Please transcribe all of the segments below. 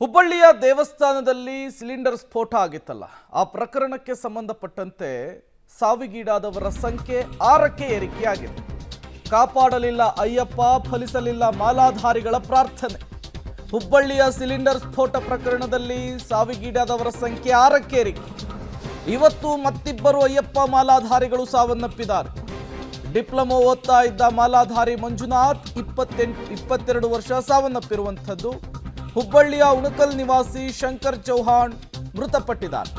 ಹುಬ್ಬಳ್ಳಿಯ ದೇವಸ್ಥಾನದಲ್ಲಿ ಸಿಲಿಂಡರ್ ಸ್ಫೋಟ ಆಗಿತ್ತಲ್ಲ, ಆ ಪ್ರಕರಣಕ್ಕೆ ಸಂಬಂಧಪಟ್ಟಂತೆ ಸಾವಿಗೀಡಾದವರ ಸಂಖ್ಯೆ 6ಕ್ಕೆ ಏರಿಕೆಯಾಗಿದೆ. ಕಾಪಾಡಲಿಲ್ಲ ಅಯ್ಯಪ್ಪ, ಫಲಿಸಲಿಲ್ಲ ಮಾಲಾಧಾರಿಗಳ ಪ್ರಾರ್ಥನೆ. ಹುಬ್ಬಳ್ಳಿಯ ಸಿಲಿಂಡರ್ ಸ್ಫೋಟ ಪ್ರಕರಣದಲ್ಲಿ ಸಾವಿಗೀಡಾದವರ ಸಂಖ್ಯೆ 6ಕ್ಕೆ ಏರಿಕೆ. ಇವತ್ತು ಮತ್ತಿಬ್ಬರು ಅಯ್ಯಪ್ಪ ಮಾಲಾಧಾರಿಗಳು ಸಾವನ್ನಪ್ಪಿದ್ದಾರೆ. ಡಿಪ್ಲೊಮಾ ಓದ್ತಾ ಇದ್ದ ಮಾಲಾಧಾರಿ ಮಂಜುನಾಥ್ 22 ವರ್ಷ ಸಾವನ್ನಪ್ಪಿರುವಂಥದ್ದು. ಹುಬ್ಬಳ್ಳಿಯ ಉಣಕಲ್ ನಿವಾಸಿ ಶಂಕರ್ ಚೌಹಾಣ್ ಮೃತಪಟ್ಟಿದ್ದಾರೆ.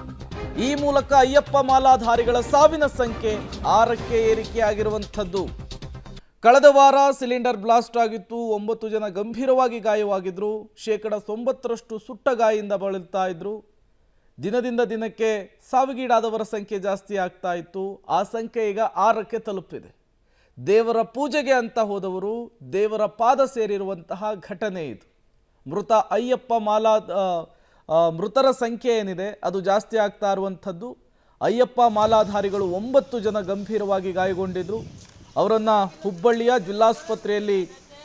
ಈ ಮೂಲಕ ಅಯ್ಯಪ್ಪ ಮಾಲಾಧಾರಿಗಳ ಸಾವಿನ ಸಂಖ್ಯೆ 6ಕ್ಕೆ ಏರಿಕೆಯಾಗಿರುವಂಥದ್ದು. ಕಳೆದ ವಾರ ಸಿಲಿಂಡರ್ ಬ್ಲಾಸ್ಟ್ ಆಗಿತ್ತು. 9 ಜನ ಗಂಭೀರವಾಗಿ ಗಾಯವಾಗಿದ್ರು. 90% ಸುಟ್ಟ ಗಾಯದಿಂದ ಬಳಲ್ತಾ ಇದ್ರು. ದಿನದಿಂದ ದಿನಕ್ಕೆ ಸಾವಿಗೀಡಾದವರ ಸಂಖ್ಯೆ ಜಾಸ್ತಿ ಆಗ್ತಾ ಇತ್ತು. ಆ ಸಂಖ್ಯೆ ಈಗ 6ಕ್ಕೆ ತಲುಪಿದೆ. ದೇವರ ಪೂಜೆಗೆ ಅಂತ ಹೋದವರು ದೇವರ ಪಾದ ಸೇರಿರುವಂತಹ ಘಟನೆ ಇದು. ಮೃತ ಅಯ್ಯಪ್ಪ ಮೃತರ ಸಂಖ್ಯೆ ಏನಿದೆ ಅದು ಜಾಸ್ತಿ ಆಗ್ತಾ ಇರುವಂಥದ್ದು. ಅಯ್ಯಪ್ಪ ಮಾಲಾಧಾರಿಗಳು 9 ಜನ ಗಂಭೀರವಾಗಿ ಗಾಯಗೊಂಡಿದ್ರು. ಅವರನ್ನು ಹುಬ್ಬಳ್ಳಿಯ ಜಿಲ್ಲಾಸ್ಪತ್ರೆಯಲ್ಲಿ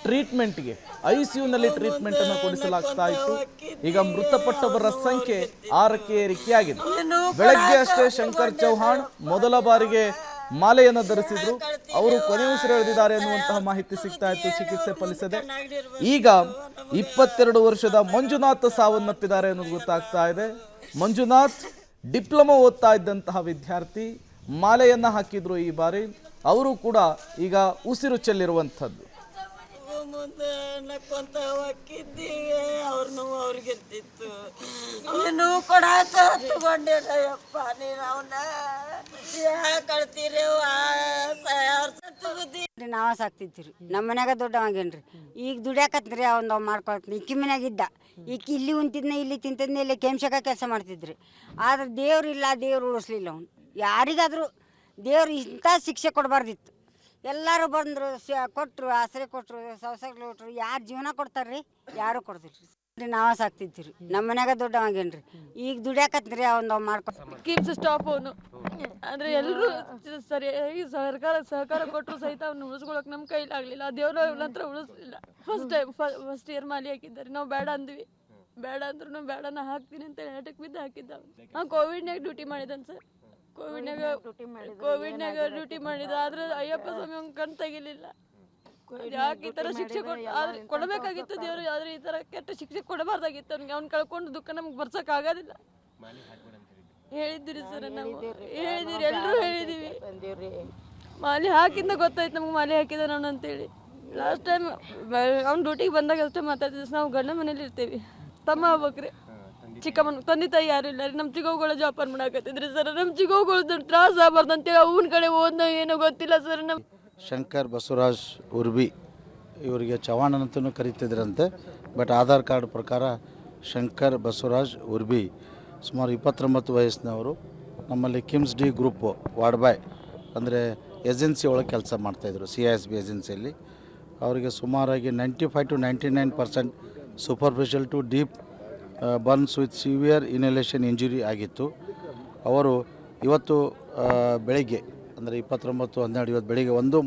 ಟ್ರೀಟ್ಮೆಂಟ್ಗೆ ICUನಲ್ಲಿ ಟ್ರೀಟ್ಮೆಂಟನ್ನು ಕೊಡಿಸಲಾಗ್ತಾ ಇತ್ತು. ಈಗ ಮೃತಪಟ್ಟವರ ಸಂಖ್ಯೆ 6ಕ್ಕೆ ಏರಿಕೆಯಾಗಿದೆ. ಬೆಳಗ್ಗೆ ಅಷ್ಟೇ ಶಂಕರ್ ಚೌಹಾಣ್ ಮೊದಲ ಬಾರಿಗೆ ಮಾಲೆಯನ್ನು ಧರಿಸಿದ್ರು. ಅವರು ಕೊನೆ ಉಸಿರೆಳೆದಿದ್ದಾರೆ ಅನ್ನುವಂತಹ ಮಾಹಿತಿ ಸಿಗ್ತಾ ಇತ್ತು, ಚಿಕಿತ್ಸೆ ಫಲಿಸದೆ. ಈಗ 22 ವರ್ಷದ ಮಂಜುನಾಥ್ ಸಾವನ್ನಪ್ಪಿದ್ದಾರೆ ಅನ್ನೋದು ಗೊತ್ತಾಗ್ತಾ ಇದೆ. ಮಂಜುನಾಥ್ ಡಿಪ್ಲೊಮಾ ಓದ್ತಾ ಇದ್ದಂತಹ ವಿದ್ಯಾರ್ಥಿ, ಮಾಲೆಯನ್ನ ಹಾಕಿದ್ರು ಈ ಬಾರಿ. ಅವರು ಕೂಡ ಈಗ ಉಸಿರು ಚೆಲ್ಲಿರುವಂಥದ್ದು. ನಕ್ಕೊಂತ ಹೋಗಿದ್ದೀವಿ, ಅವ್ರ ನೋವು ಅವ್ರಿಗೆ ಇರ್ತಿತ್ತು. ನೋವು ಕೊಡಾಕ ಹತ್ಕೊಂಡಿರಪ್ಪ, ನೀನು ಅವನ್ನ ಕಳ್ತೀರಿ. ನಾವ ಸಾಕ್ತಿದ್ರಿ. ನಮ್ಮ ಮನ್ಯಾಗ ದೊಡ್ಡವಾಗೇನ್ರಿ. ಈಗ ದುಡ್ಯಾಕತ್ರಿ ಅವ್ನು ಮಾಡ್ಕೊಳ್ತೀನಿ. ಇಕ್ಕಿ ಮನ್ಯಾಗ ಇದ್ದ, ಈಗ ಇಲ್ಲಿ ಉಂತಿದ್ನ, ಇಲ್ಲಿ ತಿಂತಿದ್ನ, ಇಲ್ಲಿ ಕೆಂಶಕ ಕೆಲಸ ಮಾಡ್ತಿದ್ರಿ. ಆದ್ರೆ ದೇವ್ರು ಇಲ್ಲ, ದೇವ್ರು ಉಳಿಸ್ಲಿಲ್ಲ. ಅವ್ನು ಯಾರಿಗಾದ್ರೂ ದೇವ್ರು ಇಂಥ ಶಿಕ್ಷೆ ಕೊಡಬಾರ್ದಿತ್ತು. ಎಲ್ಲರೂ ಬಂದರು, ಕೊಟ್ಟರು, ಆಸರೆ ಕೊಟ್ಟರು, ಸವಸಗಳು ಕೊಟ್ಟರು. ಯಾರು ಜೀವನ ಕೊಡ್ತಾರ್ರಿ? ಯಾರು ಕೊಡ್ತಿಲ್ರಿ. ನಾವ ಸಾಕ್ತಿದ್ರಿ. ನಮ್ಮ ಮನ್ಯಾಗ ದೊಡ್ಡವಾಗೇನ್ರಿ. ಈಗ ದುಡ್ಯಾಕತ್ರಿ ಅವ್ನು ಕೀಪ್ಸ್ ಸ್ಟಾಪ್ ಅವನು. ಅಂದ್ರೆ ಎಲ್ಲರೂ ಸರಿಯಾಗಿ ಸಹಕಾರ ಕೊಟ್ಟರು ಸಹಿತ ಅವ್ನು ಉಳಿಸ್ಕೊಳಕ್ ನಮ್ಮ ಕೈಲಾಗಲಿಲ್ಲ. ದೇವ್ರ ನಂತರ ಉಳಿಸ್ಲಿಲ್ಲ. ಫಸ್ಟ್ ಇಯರ್ ಮಾಲಿ ಹಾಕಿದ್ದಾರೆ. ನಾವು ಬೇಡ ಅಂದ್ವಿ. ಬೇಡ ಅಂದ್ರೂ ಬೇಡ, ನಾ ಹಾಕ್ತೀನಿ ಅಂತ ನಾಟಕ ಬಿದ್ದು ಹಾಕಿದ್ದ. ಕೋವಿಡ್ನಾಗ ಡ್ಯೂಟಿ ಮಾಡಿದ್ದಾನೆ ಸರ್. ಕೋವಿಡ್ನಾಗ ಡ್ಯೂಟಿ ಮಾಡಿದ. ಆದ್ರೆ ಅಯ್ಯಪ್ಪ ಸ್ವಾಮಿ ಅವ್ನ ಕಣ್ ತೆಗಿಲಿಲ್ಲ. ಯಾಕೆ ಈ ತರ ಶಿಕ್ಷೆ ಕೊಡಬೇಕಾಗಿತ್ತು ದೇವ್ರು. ಆದ್ರೆ ಈ ತರ ಕೆಟ್ಟ ಶಿಕ್ಷೆ ಕೊಡಬಾರ್ದಾಗಿತ್ತು ಅವ್ನಿಗೆ. ಅವ್ನು ಕಳ್ಕೊಂಡು ದುಃಖ ನಮ್ಗೆ ಬರ್ಸಕ್ ಆಗೋದಿಲ್ಲ. ಹೇಳಿದ್ರಿ ಸರ್, ನಾವು ಹೇಳಿದಿರಿ, ಎಲ್ಲರೂ ಹೇಳಿದೀವಿ. ಮಾಲೆ ಹಾಕಿಂದ ಗೊತ್ತಾಯ್ತು ನಮ್ಗೆ ಮಾಲೆ ಹಾಕಿದ ನಾನು ಅಂತೇಳಿ. ಲಾಸ್ಟ್ ಟೈಮ್ ಅವ್ನು ಡ್ಯೂಟಿಗೆ ಬಂದಾಗ ಅಷ್ಟೇ ಮಾತಾಡ್ತಿದ್ವಿ. ನಾವು ಗಂಡ ಮನೇಲಿ ಇರ್ತೀವಿ. ತಮ್ಮ ಆಗ್ಬೇಕ್ರಿ, ಚಿಕ್ಕಮ್ಮನ ತಂದೆ ತಾಯಿ ಯಾರು ಇಲ್ಲ ರೀ. ನಮ್ಮ ಚಿಕ್ಕವುಗಳ ಜೋಪಾನ ಮಾಡಾಕತ್ತಿದ್ರಿ ಸರ್. ನಮ್ಮ ಚಿಕ್ಕವುಗಳು ತ್ರಾಸ ಆಗ್ಬಾರ್ದು ಅಂತೇಳಿ ಅವನ ಕಡೆ ಹೋದ ಏನೋ ಗೊತ್ತಿಲ್ಲ ಸರ್. ನಮ್ಮ ಶಂಕರ್ ಬಸವರಾಜ್ ಉರ್ಬಿ, ಇವರಿಗೆ ಚವಾಣ್ ಅಂತಲೂ ಕರೀತಿದ್ರಂತೆ. ಬಟ್ ಆಧಾರ್ ಕಾರ್ಡ್ ಪ್ರಕಾರ ಶಂಕರ್ ಬಸವರಾಜ್ ಉರ್ಬಿ ಸುಮಾರು 29 ವಯಸ್ಸಿನವರು. ನಮ್ಮಲ್ಲಿ ಕಿಮ್ಸ್ ಡಿ ಗ್ರೂಪ್ ವಾರ್ಡ್ಬಾಯ್ ಅಂದರೆ ಏಜೆನ್ಸಿ ಒಳಗೆ ಕೆಲಸ ಮಾಡ್ತಾಯಿದ್ರು, CISB ಏಜೆನ್ಸಿಯಲ್ಲಿ. ಅವರಿಗೆ ಸುಮಾರಾಗಿ 95 to 99% superficial to deep burns with severe inhalation injury ಆಗಿತ್ತು. ಅವರು ಇವತ್ತು ಬೆಳಗ್ಗೆ ಅಂದರೆ 29/12 ಇವತ್ತು ಬೆಳಿಗ್ಗೆ 1